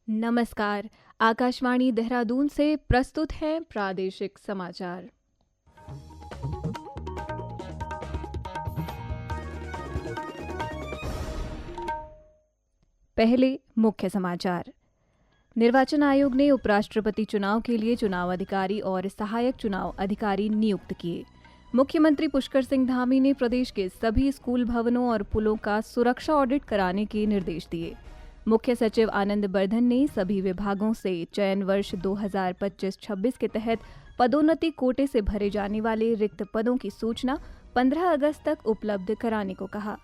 नमस्कार। आकाशवाणी देहरादून से प्रस्तुत हैं प्रादेशिक समाचार। पहले मुख्य समाचार। निर्वाचन आयोग ने उपराष्ट्रपति चुनाव के लिए चुनाव अधिकारी और सहायक चुनाव अधिकारी नियुक्त किए। मुख्यमंत्री पुष्कर सिंह धामी ने प्रदेश के सभी स्कूल भवनों और पुलों का सुरक्षा ऑडिट कराने के निर्देश दिए। मुख्य सचिव आनंद बर्धन ने सभी विभागों से चयन वर्ष 2025-26 के तहत पदोन्नति कोटे से भरे जाने वाले रिक्त पदों की सूचना 15 अगस्त तक उपलब्ध कराने को कहा।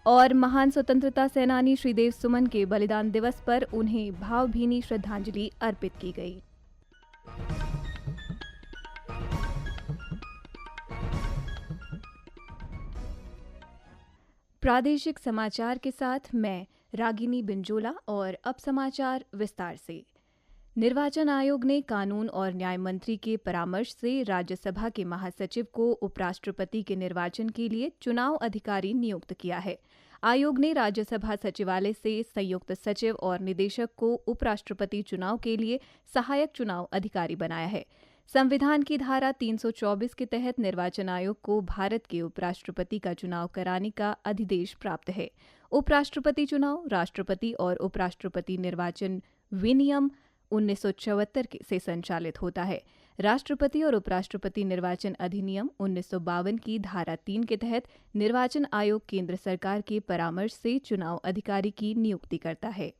और महान स्वतंत्रता सेनानी श्रीदेव सुमन के बलिदान दिवस पर उन्हें भावभीनी श्रद्धांजलि अर्पित की गई। प्रादेशिक समाचार के साथ मैं रागिनी बिंजोला। और अब समाचार विस्तार से। निर्वाचन आयोग ने कानून और न्याय मंत्री के परामर्श से राज्यसभा के महासचिव को उपराष्ट्रपति के निर्वाचन के लिए चुनाव अधिकारी नियुक्त किया है। आयोग ने राज्यसभा सचिवालय से संयुक्त सचिव और निदेशक को उपराष्ट्रपति चुनाव के लिए सहायक चुनाव अधिकारी बनाया है। संविधान की धारा 324 के तहत निर्वाचन आयोग को भारत के उपराष्ट्रपति का चुनाव कराने का अधिदेश प्राप्त है। उपराष्ट्रपति चुनाव राष्ट्रपति और उपराष्ट्रपति निर्वाचन विनियम 1974 से संचालित होता है। राष्ट्रपति और उपराष्ट्रपति निर्वाचन अधिनियम 1952 की धारा 3 के तहत निर्वाचन आयोग केंद्र सरकार के परामर्श से चुनाव अधिकारी की नियुक्ति करता है।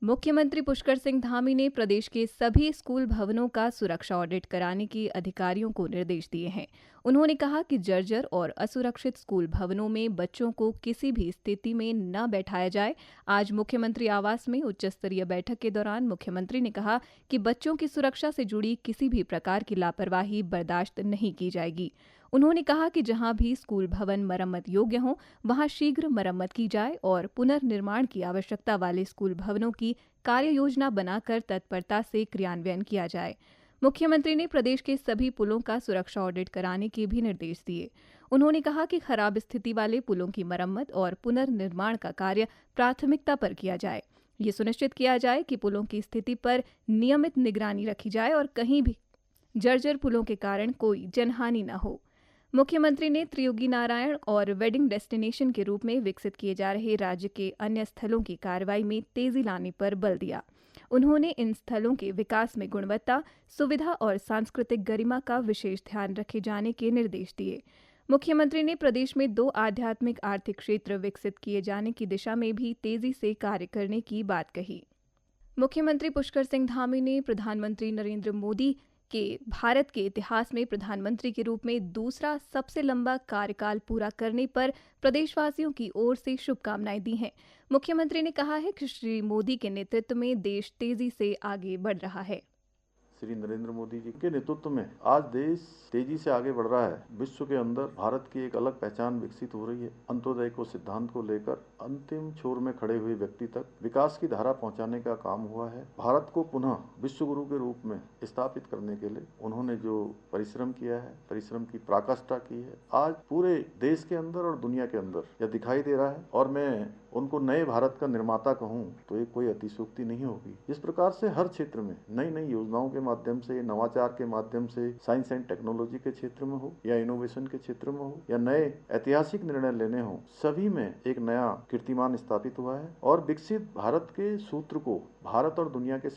मुख्यमंत्री पुष्कर सिंह धामी ने प्रदेश के सभी स्कूल भवनों का सुरक्षा ऑडिट कराने के अधिकारियों को निर्देश दिए हैं। उन्होंने कहा कि जर्जर और असुरक्षित स्कूल भवनों में बच्चों को किसी भी स्थिति में न बैठाया जाए। आज मुख्यमंत्री आवास में उच्च स्तरीय बैठक के दौरान मुख्यमंत्री ने कहा कि बच्चों की सुरक्षा से जुड़ी किसी भी प्रकार की लापरवाही बर्दाश्त नहीं की जाएगी। उन्होंने कहा कि जहां भी स्कूल भवन मरम्मत योग्य हों वहां शीघ्र मरम्मत की जाए और पुनर्निर्माण की आवश्यकता वाले स्कूल भवनों की कार्य योजना बनाकर तत्परता से क्रियान्वयन किया जाए। मुख्यमंत्री ने प्रदेश के सभी पुलों का सुरक्षा ऑडिट कराने के भी निर्देश दिए। उन्होंने कहा कि खराब स्थिति वाले पुलों की मरम्मत और पुनर्निर्माण का कार्य प्राथमिकता पर किया जाए। ये सुनिश्चित किया जाए कि पुलों की स्थिति पर नियमित निगरानी रखी जाए और कहीं भी जर्जर पुलों के कारण कोई जनहानि न हो। मुख्यमंत्री ने त्रियुगी नारायण और वेडिंग डेस्टिनेशन के रूप में विकसित किए जा रहे राज्य के अन्य स्थलों की कार्रवाई में तेजी लाने पर बल दिया। उन्होंने इन स्थलों के विकास में गुणवत्ता, सुविधा और सांस्कृतिक गरिमा का विशेष ध्यान रखे जाने के निर्देश दिए। मुख्यमंत्री ने प्रदेश में 2 आध्यात्मिक आर्थिक क्षेत्र विकसित किए जाने की दिशा में भी तेजी से कार्य करने की बात कही। मुख्यमंत्री पुष्कर सिंह धामी ने प्रधानमंत्री नरेंद्र मोदी के भारत के इतिहास में प्रधानमंत्री के रूप में दूसरा सबसे लंबा कार्यकाल पूरा करने पर प्रदेशवासियों की ओर से शुभकामनाएं दी हैं। मुख्यमंत्री ने कहा है कि श्री मोदी के नेतृत्व में देश तेजी से आगे बढ़ रहा है। श्री नरेंद्र मोदी जी के नेतृत्व में आज देश तेजी से आगे बढ़ रहा है। विश्व के अंदर भारत की एक अलग पहचान विकसित हो रही है। अंत्योदय को सिद्धांत को लेकर अंतिम छोर में खड़े हुए व्यक्ति तक विकास की धारा पहुंचाने का काम हुआ है। भारत को पुनः विश्व गुरु के रूप में स्थापित करने के लिए उन्होंने जो परिश्रम किया है, परिश्रम की पराकाष्ठा की है, आज पूरे देश के अंदर और दुनिया के अंदर यह दिखाई दे रहा है। और मैं उनको नए भारत का निर्माता कहूं तो ये कोई अतिशयोक्ति नहीं होगी। इस प्रकार से हर क्षेत्र में नई नई योजनाओं के माध्यम से, नवाचार के माध्यम से, साइंस एंड टेक्नोलॉजी के क्षेत्र में हो या इनोवेशन के क्षेत्र में हो या नए ऐतिहासिक निर्णय लेने हो, सभी में एक नया कीर्तिमान स्थापित हुआ है। और विकसित भारत के सूत्र को भारत और दुनिया के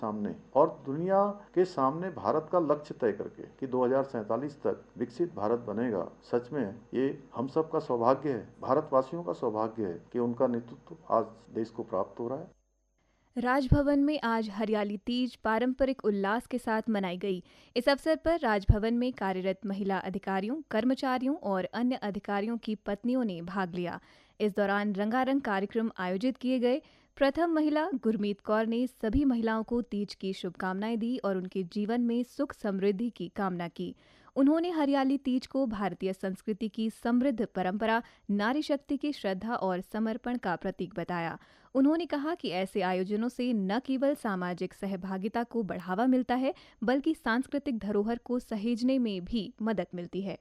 सामने भारत का लक्ष्य तय करके कि 2047 तक विकसित भारत बनेगा। सच में ये हम सब का सौभाग्य है, भारतवासियों का सौभाग्य है कि उनका नेतृत्व आज देश को प्राप्त हो रहा है। राजभवन में आज हरियाली तीज पारंपरिक उल्लास के साथ मनाई गई। इस अवसर पर राजभवन में कार्यरत महिला अधिकारियों, कर्मचारियों और अन्य अधिकारियों की पत्नियों ने भाग लिया। इस दौरान रंगारंग कार्यक्रम आयोजित किए गए। प्रथम महिला गुरमीत कौर ने सभी महिलाओं को तीज की शुभकामनाएं दी और उनके जीवन में सुख समृद्धि की कामना की। उन्होंने हरियाली तीज को भारतीय संस्कृति की समृद्ध परंपरा, नारी शक्ति की श्रद्धा और समर्पण का प्रतीक बताया। उन्होंने कहा कि ऐसे आयोजनों से न केवल सामाजिक सहभागिता को बढ़ावा मिलता है, बल्कि सांस्कृतिक धरोहर को सहेजने में भी मदद मिलती है।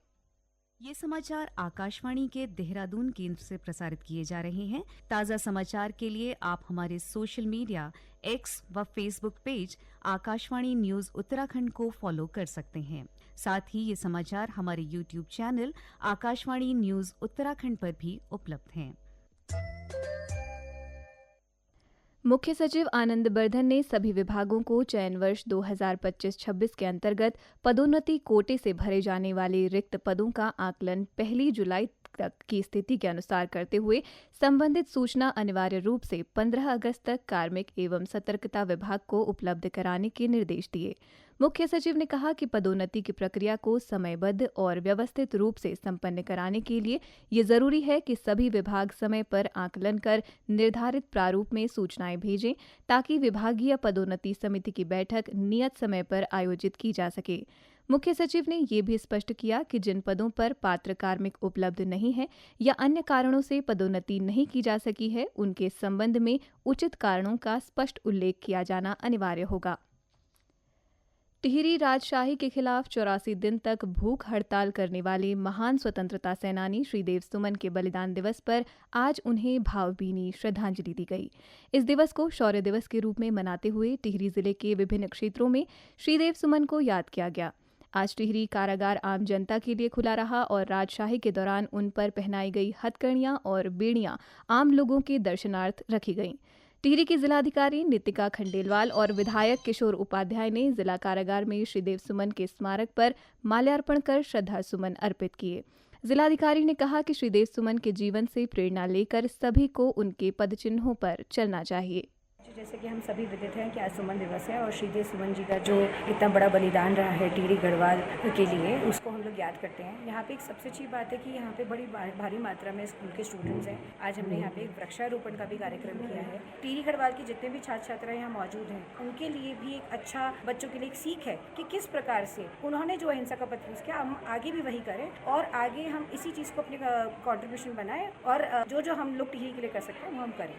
ये समाचार आकाशवाणी के देहरादून केंद्र से प्रसारित किए जा रहे हैं। ताज़ा समाचार के लिए आप हमारे सोशल मीडिया एक्स व Facebook page Akashvani news Uttarakhand को फॉलो कर सकते हैं। साथ ही ये समाचार हमारे YouTube channel Akashvani news Uttarakhand पर भी उपलब्ध हैं। मुख्य सचिव आनंद बर्धन ने सभी विभागों को चयन वर्ष 2025-26 के अंतर्गत पदोन्नति कोटे से भरे जाने वाले रिक्त पदों का आकलन 1 जुलाई तक की स्थिति के अनुसार करते हुए संबंधित सूचना अनिवार्य रूप से 15 अगस्त तक कार्मिक एवं सतर्कता विभाग को उपलब्ध कराने के निर्देश दिए। मुख्य सचिव ने कहा कि पदोन्नति की प्रक्रिया को समयबद्ध और व्यवस्थित रूप से संपन्न कराने के लिए ये जरूरी है कि सभी विभाग समय पर आकलन कर निर्धारित प्रारूप में सूचनाएं भेजें ताकि विभागीय पदोन्नति समिति की बैठक नियत समय पर आयोजित की जा सके। मुख्य सचिव ने ये भी स्पष्ट किया कि जिन पदों पर पात्र कार्मिक उपलब्ध नहीं है या अन्य कारणों से पदोन्नति नहीं की जा सकी है, उनके संबंध में उचित कारणों का स्पष्ट उल्लेख किया जाना अनिवार्य होगा। टिहरी राजशाही के खिलाफ 84 दिन तक भूख हड़ताल करने वाले महान स्वतंत्रता सेनानी श्रीदेव सुमन के बलिदान दिवस पर आज उन्हें भावभीनी श्रद्धांजलि दी गई। इस दिवस को शौर्य दिवस के रूप में मनाते हुए टिहरी जिले के विभिन्न क्षेत्रों में श्रीदेव सुमन को याद किया गया। आज टिहरी कारागार आम जनता के लिए खुला रहा और राजशाही के दौरान उन पर पहनाई गई हथकड़ियां और बेड़ियां आम लोगों के दर्शनार्थ रखी गईं। टिहरी की जिलाधिकारी नितिका खंडेलवाल और विधायक किशोर उपाध्याय ने जिला कारागार में श्रीदेव सुमन के स्मारक पर माल्यार्पण कर श्रद्धा सुमन अर्पित किए। जिलाधिकारी ने कहा कि श्रीदेव सुमन के जीवन से प्रेरणा लेकर सभी को उनके पदचिन्हों पर चलना चाहिए। जैसे कि हम सभी विदित हैं कि आज सुमन दिवस है और श्रीदेव सुमन जी का जो इतना बड़ा बलिदान रहा है टिहरी गढ़वाल के लिए, उसको हम लोग याद करते हैं। यहाँ पे एक सबसे अच्छी बात है कि यहाँ पे बड़ी भारी मात्रा में स्कूल के स्टूडेंट्स हैं। आज हमने यहाँ पे एक वृक्षारोपण का भी कार्यक्रम किया है। टिहरी गढ़वाल के जितने भी छात्र छात्राएं यहाँ मौजूद हैं, उनके लिए भी एक अच्छा, बच्चों के लिए एक सीख है कि किस प्रकार से उन्होंने जो अहिंसा का पथ यूज़ किया, हम आगे भी वही करें और आगे हम इसी चीज़ को अपने कॉन्ट्रीब्यूशन बनाएं और जो हम लोग टिहरी के लिए कर सकते हैं वो हम करें।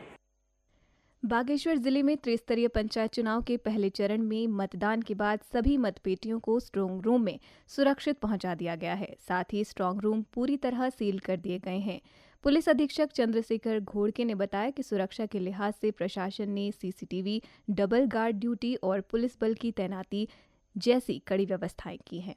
बागेश्वर जिले में त्रिस्तरीय पंचायत चुनाव के पहले चरण में मतदान के बाद सभी मतपेटियों को स्ट्रांग रूम में सुरक्षित पहुंचा दिया गया है। साथ ही स्ट्रांग रूम पूरी तरह सील कर दिए गए हैं। पुलिस अधीक्षक चंद्रशेखर घोड़के ने बताया कि सुरक्षा के लिहाज से प्रशासन ने सीसीटीवी, डबल गार्ड ड्यूटी और पुलिस बल की तैनाती जैसी कड़ी व्यवस्थाएं की हैं।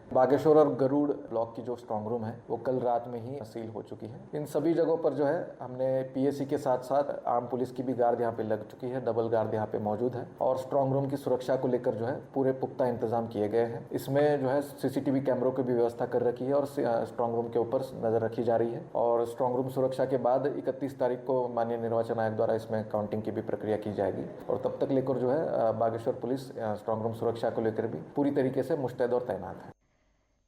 बागेश्वर और गरुड़ ब्लॉक की जो स्ट्रांग रूम है वो कल रात में ही सील हो चुकी है। इन सभी जगहों पर जो है हमने पीएसी के साथ साथ आर्म पुलिस की भी गार्ड यहाँ पे लग चुकी है, डबल गार्ड यहाँ पे मौजूद है और स्ट्रांग रूम की सुरक्षा को लेकर जो है पूरे पुख्ता इंतजाम किए गए हैं। इसमें जो है सीसीटीवी कैमरों की भी व्यवस्था कर रखी है और स्ट्रांग रूम के ऊपर नजर रखी जा रही है और स्ट्रांग रूम सुरक्षा के बाद 31 तारीख को माननीय निर्वाचन आयोग द्वारा इसमें काउंटिंग की भी प्रक्रिया की जाएगी और तब तक लेकर जो है बागेश्वर पुलिस स्ट्रांग रूम सुरक्षा को लेकर भी पूरी तरीके से मुस्तैद और तैनात है।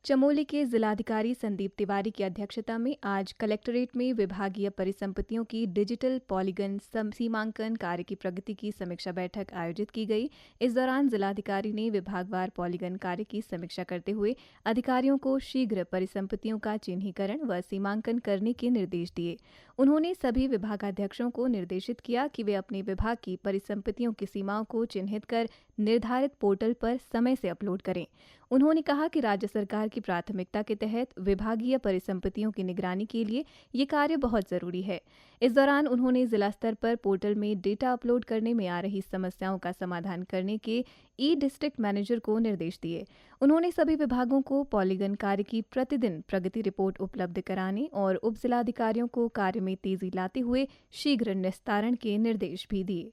चमोली के जिलाधिकारी संदीप तिवारी की अध्यक्षता में आज कलेक्ट्रेट में विभागीय परिसंपत्तियों की डिजिटल पॉलीगन सीमांकन कार्य की प्रगति की समीक्षा बैठक आयोजित की गई। इस दौरान जिलाधिकारी ने विभागवार पॉलीगन कार्य की समीक्षा करते हुए अधिकारियों को शीघ्र परिसंपत्तियों का चिन्हीकरण व सीमांकन करने के निर्देश दिए। उन्होंने सभी विभागाध्यक्षों को निर्देशित किया कि वे अपने विभाग की परिसंपत्तियों की सीमाओं को चिन्हित कर निर्धारित पोर्टल पर समय से अपलोड करें। उन्होंने कहा कि राज्य सरकार की प्राथमिकता के तहत विभागीय परिसंपत्तियों की निगरानी के लिए ये कार्य बहुत जरूरी है। इस दौरान उन्होंने जिला स्तर पर पोर्टल में डेटा अपलोड करने में आ रही समस्याओं का समाधान करने के ई डिस्ट्रिक्ट मैनेजर को निर्देश दिए। उन्होंने सभी विभागों को पॉलीगन कार्य की प्रतिदिन प्रगति रिपोर्ट उपलब्ध कराने और उप जिलाधिकारियों को कार्य में तेजी लाते हुए शीघ्र निस्तारण के निर्देश भी दिए।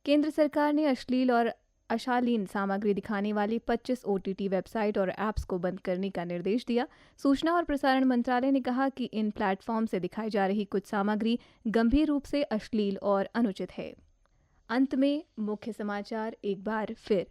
केंद्र सरकार ने अश्लील और अशालीन सामग्री दिखाने वाली 25 OTT वेबसाइट और ऐप्स को बंद करने का निर्देश दिया। सूचना और प्रसारण मंत्रालय ने कहा कि इन प्लेटफॉर्म से दिखाई जा रही कुछ सामग्री गंभीर रूप से अश्लील और अनुचित है। अंत में मुख्य समाचार एक बार फिर।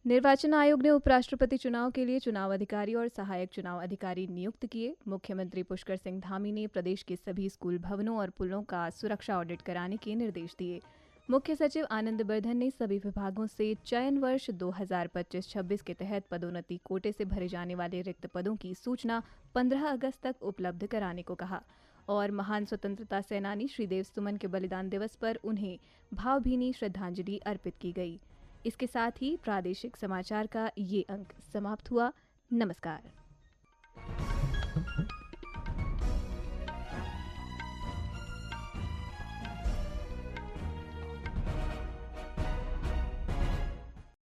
निर्वाचन आयोग ने उपराष्ट्रपति चुनाव के लिए चुनाव अधिकारी और सहायक चुनाव अधिकारी नियुक्त किए। मुख्यमंत्री पुष्कर सिंह धामी ने प्रदेश के सभी स्कूल भवनों और पुलों का सुरक्षा ऑडिट कराने के निर्देश दिए। मुख्य सचिव आनंद बर्धन ने सभी विभागों से चयन वर्ष 2025-26 के तहत पदोन्नति कोटे से भरे जाने वाले रिक्त पदों की सूचना 15 अगस्त तक उपलब्ध कराने को कहा और महान स्वतंत्रता सेनानी श्रीदेव सुमन के बलिदान दिवस पर उन्हें भावभीनी श्रद्धांजलि अर्पित की गई। इसके साथ ही प्रादेशिक समाचार का ये अंक समाप्त हुआ। नमस्कार।